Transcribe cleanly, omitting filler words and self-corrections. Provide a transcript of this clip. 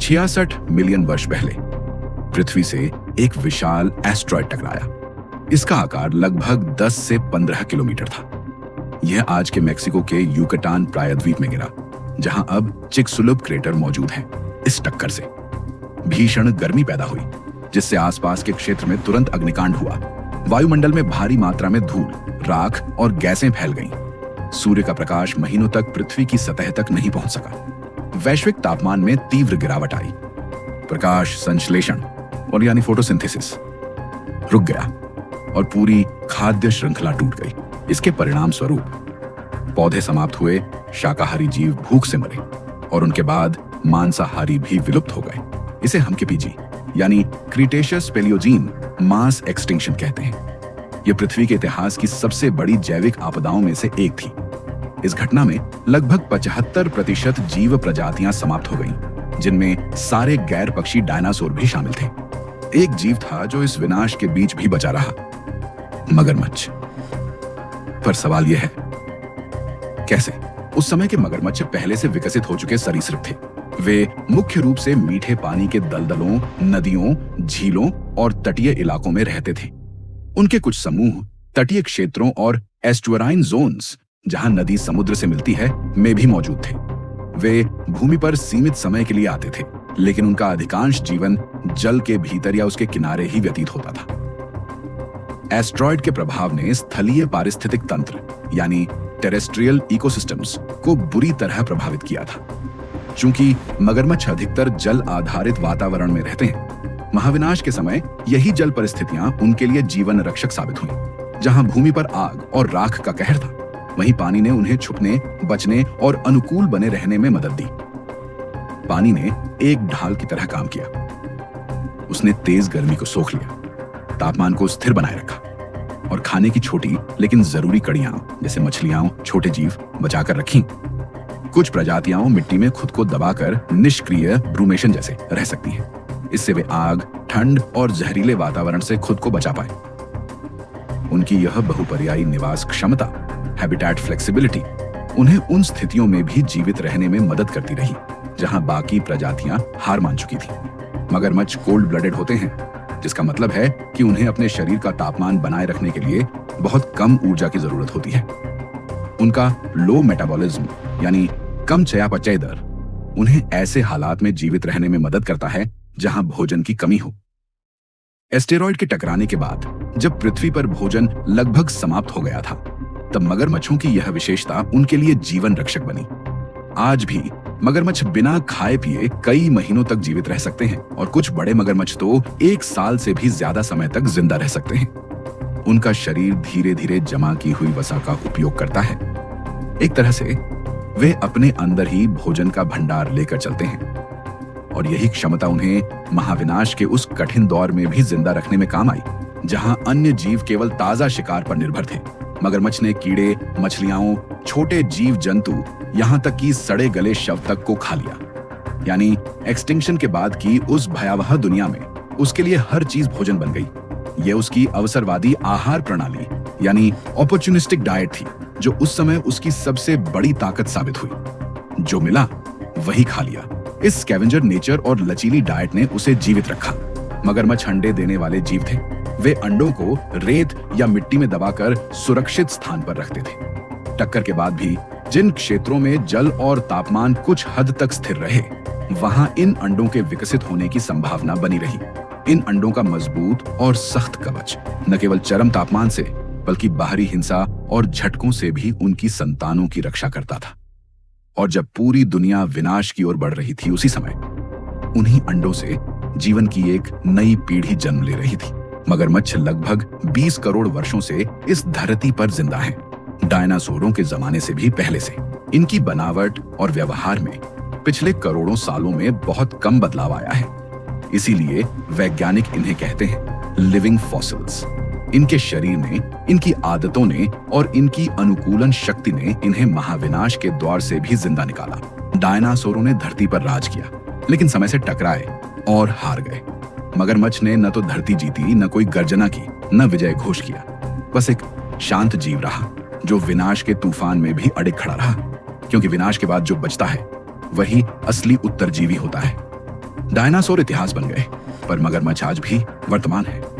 66 million वर्ष पहले पृथ्वी से एक विशाल एस्ट्रॉयड टकराया। इसका आकार लगभग 10 से 15 किलोमीटर था। यह आज के मेक्सिको के यूकटान प्रायद्वीप में गिरा, जहां अब चिकसुलुप क्रेटर मौजूद है। इस टक्कर से भीषण गर्मी पैदा हुई, जिससे आसपास के क्षेत्र में तुरंत अग्निकांड हुआ। वायुमंडल में भारी मात्रा में धूल, राख और गैसें फैल गईं। सूर्य का प्रकाश महीनों तक पृथ्वी की सतह तक नहीं पहुंच सका। वैश्विक तापमान में तीव्र गिरावट आई। प्रकाश संश्लेषण और यानी फोटोसिंथेसिस रुक गया और पूरी खाद्य श्रृंखला टूट गई। इसके परिणाम स्वरूप पौधे समाप्त हुए, शाकाहारी जीव भूख से मरे और उनके बाद मांसाहारी भी विलुप्त हो गए। इसे हम के पीजी यानी क्रीटेशियस पेलियोजीन मास एक्सटिंक्शन कहते हैं। यह पृथ्वी के इतिहास की सबसे बड़ी जैविक आपदाओं में से एक थी। इस घटना में लगभग 75% जीव प्रजातियां समाप्त हो गईं, जिनमें सारे गैर पक्षी डायनासोर भी शामिल थे। एक जीव था जो इस विनाश के बीच भी बचा रहा, मगरमच्छ। पर सवाल यह है, कैसे? उस समय के मगरमच्छ पहले से विकसित हो चुके सरीसृप थे। वे मुख्य रूप से मीठे पानी के दलदलों, नदियों, झीलों और तटीय इलाकों में रहते थे। उनके कुछ समूह तटीय क्षेत्रों और एस्टुअराइन जोन्स, जहां नदी समुद्र से मिलती है, में भी मौजूद थे। वे भूमि पर सीमित समय के लिए आते थे, लेकिन उनका अधिकांश जीवन जल के भीतर या उसके किनारे ही व्यतीत होता था। एस्ट्रॉयड के प्रभाव ने स्थलीय पारिस्थितिक तंत्र यानी टेरेस्ट्रियल इकोसिस्टम्स को बुरी तरह प्रभावित किया था। चूंकि मगरमच्छ अधिकतर जल आधारित वातावरण में रहते हैं, महाविनाश के समय यही जल परिस्थितियां उनके लिए जीवन रक्षक साबित हुई। जहां भूमि पर आग और राख का कहर था, वहीं पानी ने उन्हें छुपने, बचने और अनुकूल बने रहने में मदद दी। पानी ने एक ढाल की तरह काम किया। उसने तेज गर्मी को सोख लिया, तापमान को स्थिर बनाए रखा और खाने की छोटी लेकिन जरूरी कड़ियां जैसे मछलियां, छोटे जीव बचाकर रखी। कुछ प्रजातियां मिट्टी में खुद को दबाकर निष्क्रिय ब्रूमेशन जैसे रह सकती हैं। इससे वे आग, ठंड और जहरीले वातावरण से खुद को बचा पाए। उनकी यह बहुपर्यायी निवास क्षमता, हैबिटेट फ्लेक्सिबिलिटी, उन्हें उन स्थितियों में भी जीवित रहने में मदद करती रही जहां बाकी प्रजातियां हार मान चुकी थी। मगरमच्छ कोल्ड ब्लडेड होते हैं, जिसका मतलब है कि उन्हें अपने शरीर का तापमान बनाए रखने के लिए बहुत कम ऊर्जा की जरूरत होती है। उनका लो मेटाबॉलिज्म यानी कम चयापचय दर उन्हें ऐसे हालात में जीवित रहने में मदद करता है जहां भोजन की कमी हो। एस्टेरॉयड के टकराने के बाद जब पृथ्वी पर भोजन लगभग समाप्त हो गया था, तब मगरमच्छों की यह विशेषता उनके लिए जीवन रक्षक बनी। आज भी मगरमच्छ बिना खाए पिए कई महीनों तक जीवित रह सकते हैं और कुछ बड़े मगरमच्छ तो 1 साल से भी ज्यादा समय तक जिंदा रह सकते हैं। उनका शरीर धीरे धीरे जमा की हुई वसा का उपयोग करता है। एक तरह से वे अपने अंदर ही भोजन का भंडार लेकर चलते हैं और यही क्षमता उन्हें महाविनाश के उस कठिन दौर में भी जिंदा रखने में काम आई, जहां अन्य जीव केवल ताजा शिकार पर निर्भर थे। मगरमच्छ ने कीड़े, मछलियां, छोटे जीव जंतु, यहां तक कि सड़े गले शव तक को खा लिया। यानी एक्सटिंक्शन के बाद की उस भयावह दुनिया में उसके लिए हर चीज भोजन बन गई। यह उसकी अवसरवादी आहार प्रणाली यानी अपॉर्चुनिस्टिक डाइट थी, जो उस समय उसकी सबसे बड़ी ताकत साबित हुई। जो मिला वही खा लिया। इस स्कैवेंजर नेचर और लचीली डाइट ने उसे जीवित रखा। मगरमच्छ अंडे देने वाले जीव थे। वे अंडों को रेत या मिट्टी में दबाकर सुरक्षित स्थान पर रखते थे। टक्कर के बाद भी जिन क्षेत्रों में जल और तापमान कुछ हद तक स्थिर रहे, वहां इन अंडों के विकसित होने की संभावना बनी रही। इन अंडों का मजबूत और सख्त कवच न केवल चरम तापमान से, बल्कि बाहरी हिंसा और झटकों से भी उनकी संतानों की रक्षा करता था। और जब पूरी दुनिया विनाश की ओर बढ़ रही थी, उसी समय उन्हीं अंडों से जीवन की एक नई पीढ़ी जन्म ले रही थी। मगरमच्छ लगभग 20 करोड़ वर्षों से इस धरती पर जिंदा हैं, डायनासोरों के जमाने से भी पहले से। इनकी बनावट और व्यवहार में पिछले करोड़ों सालों में बहुत कम बदलाव आया है। इसीलिए वैज्ञानिक इन्हें कहते हैं लिविंग फॉसिल्स। इनके शरीर ने, इनकी आदतों ने और इनकी अनुकूलन शक्ति ने इन्हें महाविनाश के द्वार से भी जिंदा निकाला। डायनासोरों ने धरती पर राज किया, लेकिन समय से टकराए और हार गए। मगरमच्छ ने न तो धरती जीती, न कोई गर्जना की, न विजय घोष किया। बस एक शांत जीव रहा जो विनाश के तूफान में भी अडिग खड़ा रहा, क्योंकि विनाश के बाद जो बचता है वही असली उत्तरजीवी होता है। डायनासोर इतिहास बन गए, पर मगरमच्छ आज भी वर्तमान है।